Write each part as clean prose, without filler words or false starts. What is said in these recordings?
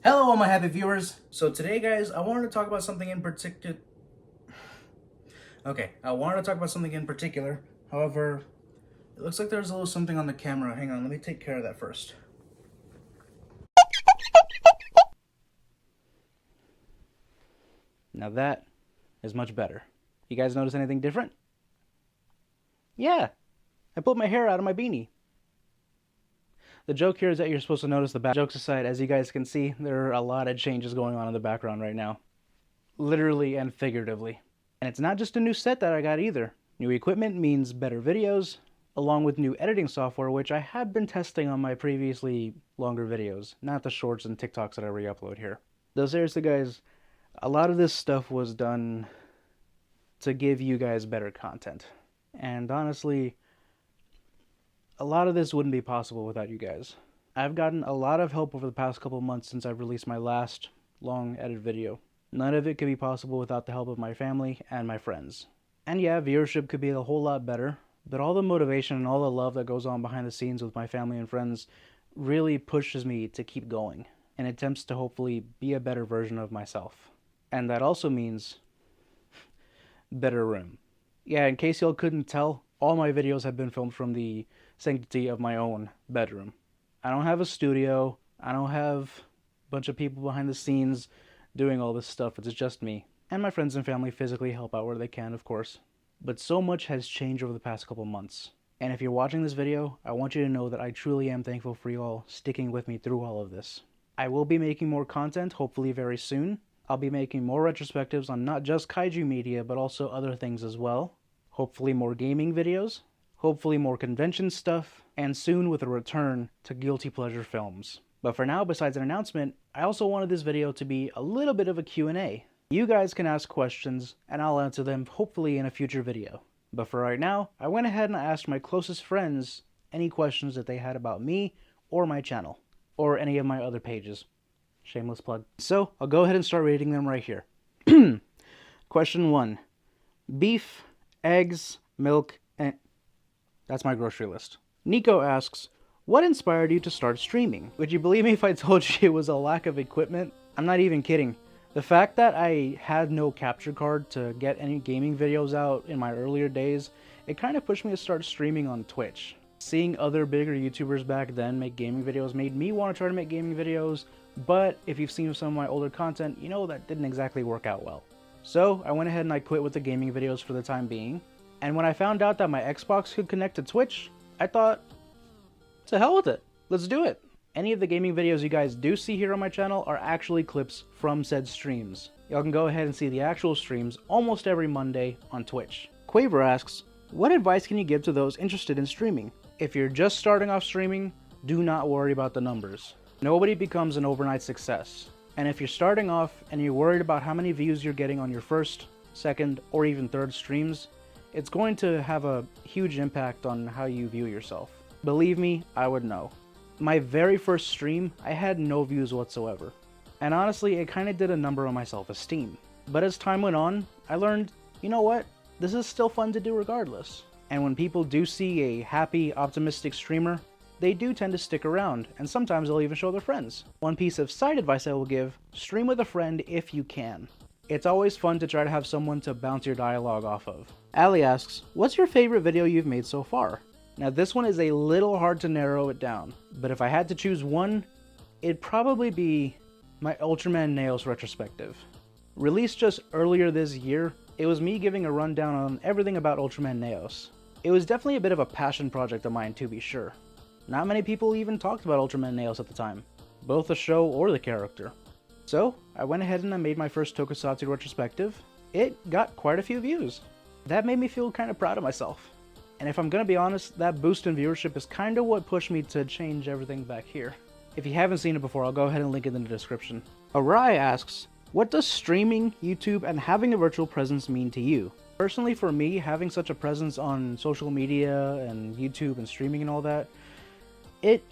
Hello, all my happy viewers. So today, guys, I wanted to talk about something in particular. Okay, I wanted to talk about something in particular. However, it looks like there's a little something on the camera. Hang on, let me take care of that first. Now that is much better. You guys notice anything different? Yeah, I pulled my hair out of my beanie. The joke here is that you're supposed to notice the back. Jokes aside, as you guys can see, there are a lot of changes going on in the background right now. Literally and figuratively. And it's not just a new set that I got either. New equipment means better videos, along with new editing software, which I have been testing on my previously longer videos, not the shorts and TikToks that I re-upload here. Though seriously guys, a lot of this stuff was done to give you guys better content. And honestly, a lot of this wouldn't be possible without you guys. I've gotten a lot of help over the past couple months since I've released my last long edit video. None of it could be possible without the help of my family and my friends. And yeah, viewership could be a whole lot better, but all the motivation and all the love that goes on behind the scenes with my family and friends really pushes me to keep going and attempts to hopefully be a better version of myself. And that also means better room. Yeah, in case y'all couldn't tell, all my videos have been filmed from the sanctity of my own bedroom. I don't have a studio, I don't have a bunch of people behind the scenes doing all this stuff. It's just me. And my friends and family physically help out where they can, of course. But so much has changed over the past couple months. And if you're watching this video, I want you to know that I truly am thankful for you all sticking with me through all of this. I will be making more content, hopefully very soon. I'll be making more retrospectives on not just kaiju media, but also other things as well. Hopefully more gaming videos. Hopefully more convention stuff. And soon with a return to guilty pleasure films. But for now, besides an announcement, I also wanted this video to be a little bit of a Q&A. You guys can ask questions, and I'll answer them hopefully in a future video. But for right now, I went ahead and asked my closest friends any questions that they had about me or my channel, or any of my other pages. Shameless plug. So, I'll go ahead and start reading them right here. Question 1. Beef, eggs, milk, and... That's my grocery list. Nico asks, what inspired you to start streaming? Would you believe me if I told you it was a lack of equipment? I'm not even kidding. The fact that I had no capture card to get any gaming videos out in my earlier days, it kind of pushed me to start streaming on Twitch. Seeing other bigger YouTubers back then make gaming videos made me want to try to make gaming videos, but if you've seen some of my older content, you know that didn't exactly work out well. So I went ahead and I quit with the gaming videos for the time being, and when I found out that my Xbox could connect to Twitch, I thought, to hell with it, let's do it. Any of the gaming videos you guys do see here on my channel are actually clips from said streams. Y'all can go ahead and see the actual streams almost every Monday on Twitch. Quaver asks, what advice can you give to those interested in streaming? If you're just starting off streaming, do not worry about the numbers. Nobody becomes an overnight success. And if you're starting off and you're worried about how many views you're getting on your first, second, or even third streams, it's going to have a huge impact on how you view yourself. Believe me, I would know. My very first stream, I had no views whatsoever. And honestly, it kind of did a number on my self-esteem. But as time went on, I learned, you know what? This is still fun to do regardless. And when people do see a happy, optimistic streamer, they do tend to stick around, and sometimes they'll even show their friends. One piece of side advice I will give, stream with a friend if you can. It's always fun to try to have someone to bounce your dialogue off of. Ali asks, what's your favorite video you've made so far? Now this one is a little hard to narrow it down, but if I had to choose one, it'd probably be my Ultraman Nails retrospective. Released just earlier this year, it was me giving a rundown on everything about Ultraman Nails. It was definitely a bit of a passion project of mine to be sure. Not many people even talked about Ultraman Nails at the time, both the show or the character. So, I went ahead and I made my first Tokusatsu retrospective. It got quite a few views. That made me feel kind of proud of myself. And if I'm gonna be honest, that boost in viewership is kind of what pushed me to change everything back here. If you haven't seen it before, I'll go ahead and link it in the description. Arai asks, what does streaming, YouTube, and having a virtual presence mean to you? Personally, for me, having such a presence on social media and YouTube and streaming and all that, it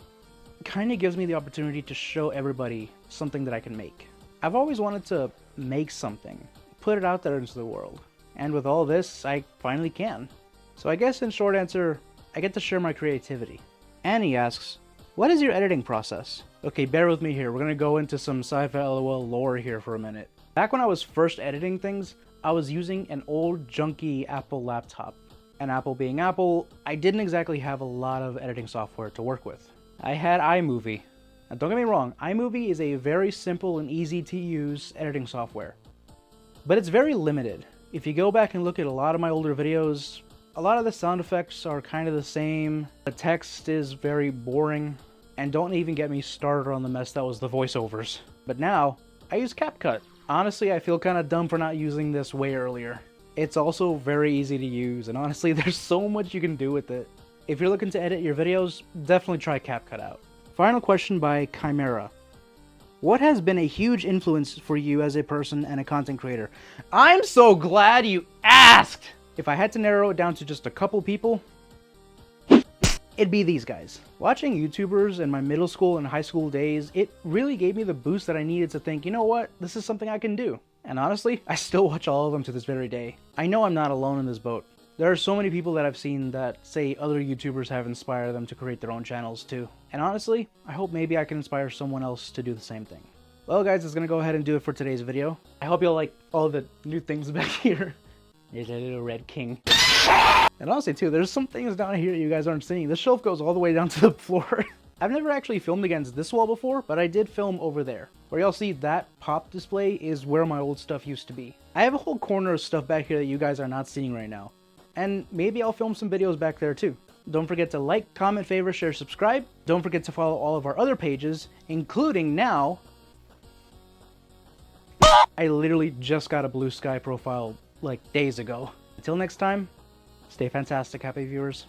kind of gives me the opportunity to show everybody something that I can make. I've always wanted to make something, put it out there into the world. And with all this, I finally can. So I guess in short answer, I get to share my creativity. Annie asks, what is your editing process? Okay, bear with me here. We're gonna go into some SciFiLOL lore here for a minute. Back when I was first editing things, I was using an old junky Apple laptop. And Apple being Apple, I didn't exactly have a lot of editing software to work with. I had iMovie. Now don't get me wrong, iMovie is a very simple and easy to use editing software. But it's very limited. If you go back and look at a lot of my older videos, a lot of the sound effects are kind of the same. The text is very boring. And don't even get me started on the mess that was the voiceovers. But now, I use CapCut. Honestly, I feel kind of dumb for not using this way earlier. It's also very easy to use, and honestly, there's so much you can do with it. If you're looking to edit your videos, definitely try CapCut out. Final question by Chimera. What has been a huge influence for you as a person and a content creator? I'm so glad you asked! If I had to narrow it down to just a couple people, it'd be these guys. Watching YouTubers in my middle school and high school days, it really gave me the boost that I needed to think, you know what, this is something I can do. And honestly, I still watch all of them to this very day. I know I'm not alone in this boat. There are so many people that I've seen that say other YouTubers have inspired them to create their own channels too. And honestly, I hope maybe I can inspire someone else to do the same thing. Well guys, that's gonna go ahead and do it for today's video. I hope you'll like all the new things back here. There's a little red king. And honestly too, there's some things down here you guys aren't seeing. This shelf goes all the way down to the floor. I've never actually filmed against this wall before, but I did film over there. Where y'all see that pop display is where my old stuff used to be. I have a whole corner of stuff back here that you guys are not seeing right now. And maybe I'll film some videos back there too. Don't forget to like, comment, favorite, share, subscribe. Don't forget to follow all of our other pages, including now... I literally just got a Blue Sky profile like days ago. Until next time, stay fantastic, happy viewers.